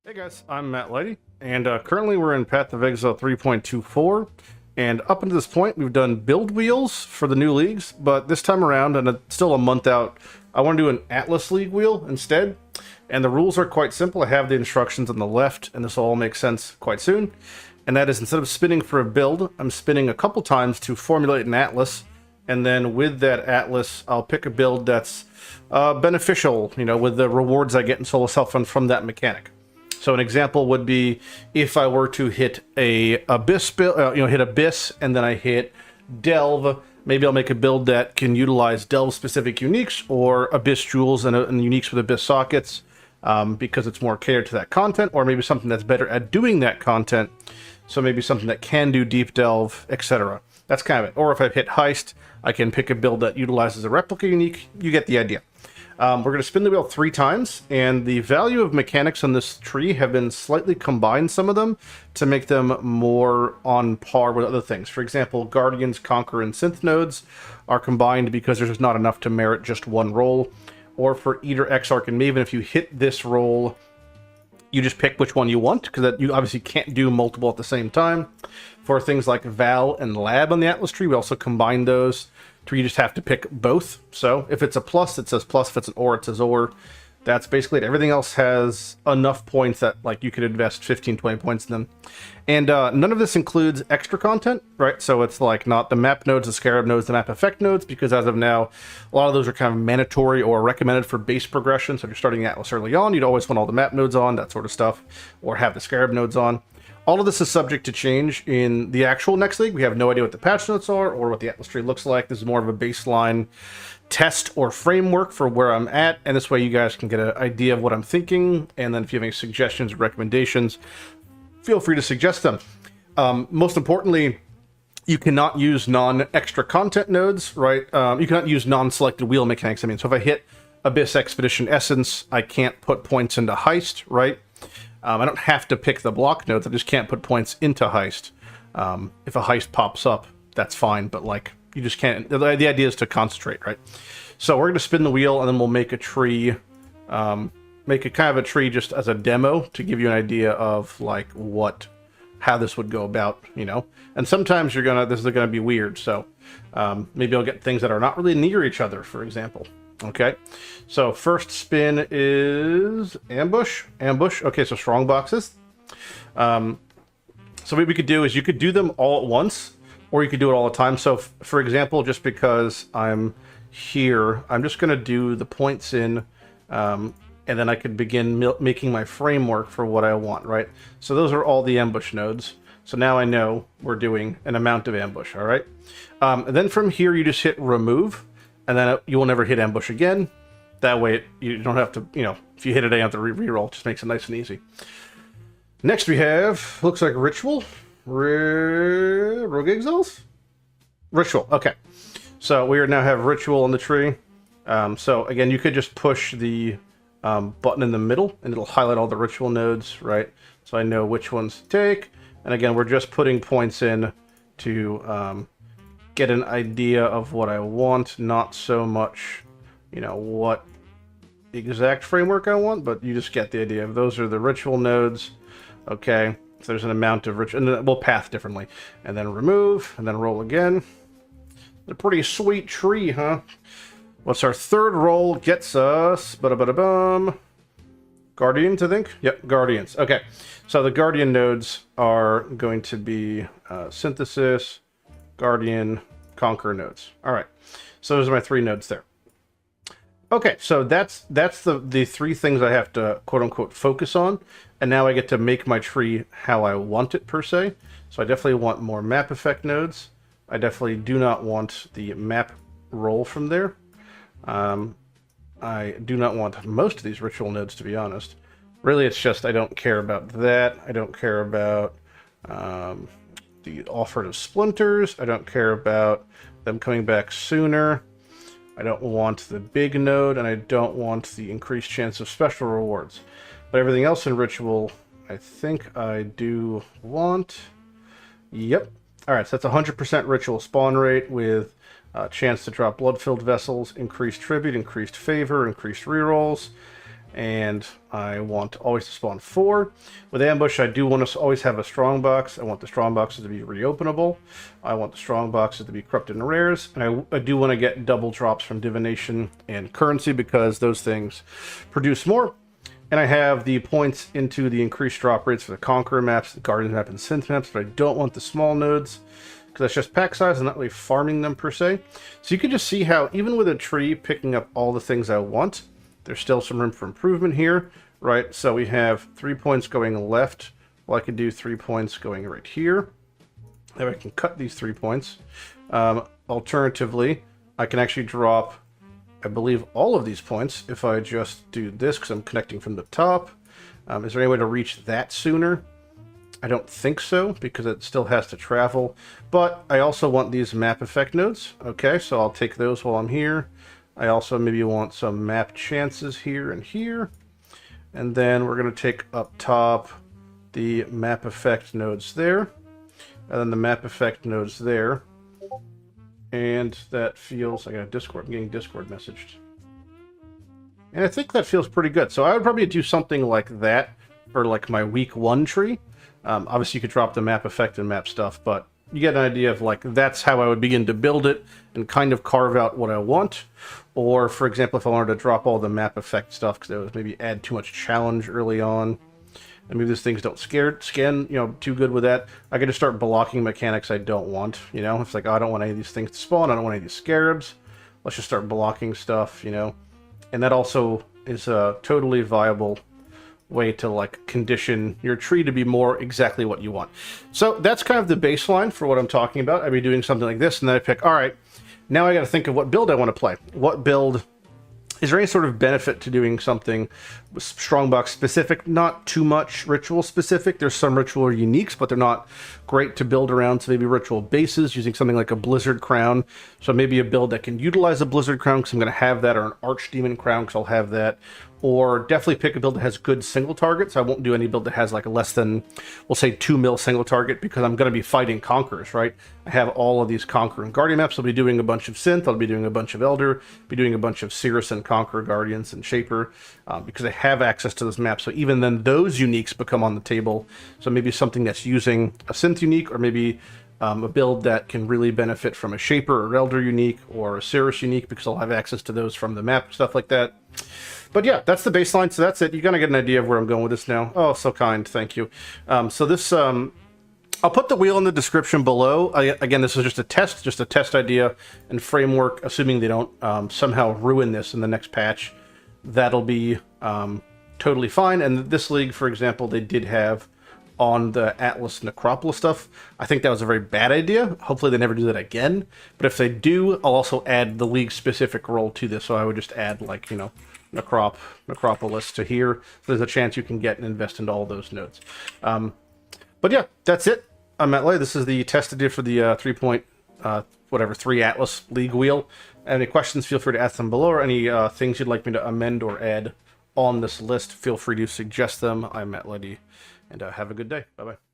Hey guys, I'm Matt Lighty, and currently we're in Path of Exile 3.24, and up until this point we've done build wheels for the new leagues, but this time around, and it's still a month out, I want to do an Atlas League wheel instead, and the rules are quite simple. I have the instructions on the left, and this will all make sense quite soon, and that is instead of spinning for a build, I'm spinning a couple times to formulate an Atlas, and then with that Atlas, I'll pick a build that's beneficial, with the rewards I get in Solo Self-Fund from that mechanic. So an example would be if I were to hit a Abyss, hit Abyss, and then I hit Delve. Maybe I'll make a build that can utilize Delve-specific uniques or Abyss jewels and uniques with Abyss sockets because it's more catered to that content, or maybe something that's better at doing that content. So maybe something that can do Deep Delve, etc. That's kind of it. Or if I hit Heist, I can pick a build that utilizes a replica unique. You get the idea. We're going to spin the wheel 3 times, and the value of mechanics on this tree have been slightly combined, some of them, to make them more on par with other things. For example, Guardians, Conquer, and Synth nodes are combined because there's just not enough to merit just one roll. Or for Eater, Exarch, and Maven, if you hit this roll, you just pick which one you want, because you obviously can't do multiple at the same time. For things like Val and Lab on the Atlas tree, we also combine those. You just have to pick both. So if it's a plus, it says plus. If it's an or, it says or. That's basically it. Everything else has enough points that you could invest 15, 20 points in them. And none of this includes extra content, right? So it's not the map nodes, the scarab nodes, the map effect nodes, because as of now, a lot of those are kind of mandatory or recommended for base progression. So if you're starting Atlas early on, you'd always want all the map nodes on, that sort of stuff, or have the scarab nodes on. All of this is subject to change in the actual next league. We have no idea what the patch notes are or what the Atlas tree looks like. This is more of a baseline test or framework for where I'm at, and this way you guys can get an idea of what I'm thinking, and then if you have any suggestions or recommendations, feel free to suggest them. Most importantly, you cannot use non-extra content nodes, right? You cannot use non-selected wheel mechanics. So if I hit Abyss Expedition Essence, I can't put points into Heist, right? I don't have to pick the block nodes, I just can't put points into Heist. If a Heist pops up, that's fine, but you just can't. The idea is to concentrate, right? So we're going to spin the wheel, and then we'll make a tree, make a kind of a tree just as a demo to give you an idea of how this would go about, And sometimes this is gonna be weird, so maybe I'll get things that are not really near each other, for example. Okay, so first spin is ambush. Okay, so strong boxes. So what we could do is you could do them all at once, or you could do it all the time. So for example, just because I'm here, I'm just going to do the points in, and then I could begin making my framework for what I want, right? So those are all the ambush nodes. So now I know we're doing an amount of ambush, all right? And then from here, you just hit remove, and then you will never hit ambush again. That way, you don't have to, if you hit it, you have to reroll. It just makes it nice and easy. Next we have, looks like Ritual. Rogue Exiles? Ritual, okay. So we now have Ritual on the tree. So again, you could just push the button in the middle, and it'll highlight all the Ritual nodes, right? So I know which ones to take. And again, we're just putting points in to get an idea of what I want, not so much, what exact framework I want, but you just get the idea. Those are the Ritual nodes. Okay, so there's an amount of ritual, and then we'll path differently. And then remove, and then roll again. A pretty sweet tree, huh? What's our third roll? Gets us, bum. Guardians, I think? Yep, Guardians. Okay, so the Guardian nodes are going to be Synthesis, Guardian, Conquer nodes. All right, so those are my 3 nodes there. Okay, so that's the 3 things I have to quote-unquote focus on, and now I get to make my tree how I want it, per se. So I definitely want more map effect nodes. I definitely do not want the map roll from there. I do not want most of these ritual nodes, to be honest. Really, it's just I don't care about that. I don't care about the offered of splinters. I don't care about them coming back sooner. I don't want the big node, and I don't want the increased chance of special rewards. But everything else in Ritual, I think I do want. Yep. Alright, so that's 100% Ritual spawn rate with chance to drop blood-filled vessels, increased tribute, increased favor, increased rerolls, and I want always to spawn 4. With ambush, I do want to always have a strong box. I want the strong boxes to be reopenable. I want the strong boxes to be corrupted and rares, and I do want to get double drops from divination and currency because those things produce more. And I have the points into the increased drop rates for the Conqueror maps, the Guardian map, and Synth maps, but I don't want the small nodes because that's just pack size and not really farming them per se. So you can just see how even with a tree picking up all the things I want, there's still some room for improvement here, right? So we have 3 points going left. Well, I could do 3 points going right here. Then I can cut these 3 points. Alternatively, I can actually drop, I believe, all of these points if I just do this because I'm connecting from the top. Is there any way to reach that sooner? I don't think so because it still has to travel. But I also want these map effect nodes. Okay, so I'll take those while I'm here. I also maybe want some map chances here and here. And then we're going to take up top the map effect nodes there. And then the map effect nodes there. And that feels, I got a Discord, I'm getting Discord messaged. And I think that feels pretty good. So I would probably do something like that for like my week 1 tree. Obviously you could drop the map effect and map stuff, but you get an idea of like, that's how I would begin to build it and kind of carve out what I want. Or for example, if I wanted to drop all the map effect stuff, because it was maybe add too much challenge early on, and maybe these things don't scan, you know, too good with that. I could just start blocking mechanics I don't want, you know? It's like, oh, I don't want any of these things to spawn. I don't want any of these scarabs. Let's just start blocking stuff, you know? And that also is a totally viable way to, like, condition your tree to be more exactly what you want. So that's kind of the baseline for what I'm talking about. I'd be doing something like this, and then I pick, all right, now I got to think of what build I want to play. What build... Is there any sort of benefit to doing something strongbox specific? Not too much ritual specific. There's some ritual uniques, but they're not great to build around. So maybe ritual bases using something like a Blizzard Crown. So maybe a build that can utilize a Blizzard Crown because I'm going to have that, or an Archdemon Crown because I'll have that. Or definitely pick a build that has good single targets. I won't do any build that has like a less than, we'll say 2 mil single target because I'm going to be fighting Conquerors, right? I have all of these Conqueror and Guardian maps. I'll be doing a bunch of Synth. I'll be doing a bunch of Elder. Be doing a bunch of Cirrus and Conqueror Guardians and Shaper because I have access to those maps. So even then those uniques become on the table. So maybe something that's using a Synth unique, or maybe a build that can really benefit from a Shaper or Elder unique or a Cirrus unique because I'll have access to those from the map, stuff like that. But yeah, that's the baseline, so that's it. You're going to get an idea of where I'm going with this now. Oh, so kind, thank you. So this, I'll put the wheel in the description below. Again, this is just a test idea and framework, assuming they don't somehow ruin this in the next patch. That'll be totally fine. And this league, for example, they did have on the Atlas Necropolis stuff. I think that was a very bad idea. Hopefully they never do that again. But if they do, I'll also add the league-specific role to this. So I would just add, like, you know, Necropolis to here. So there's a chance you can get and invest into all those nodes. But yeah, that's it. I'm Matt Lighty. This is the test I did for the 3 Atlas League wheel. Any questions, feel free to ask them below, or any things you'd like me to amend or add on this list, feel free to suggest them. I'm Matt Lighty, and have a good day. Bye-bye.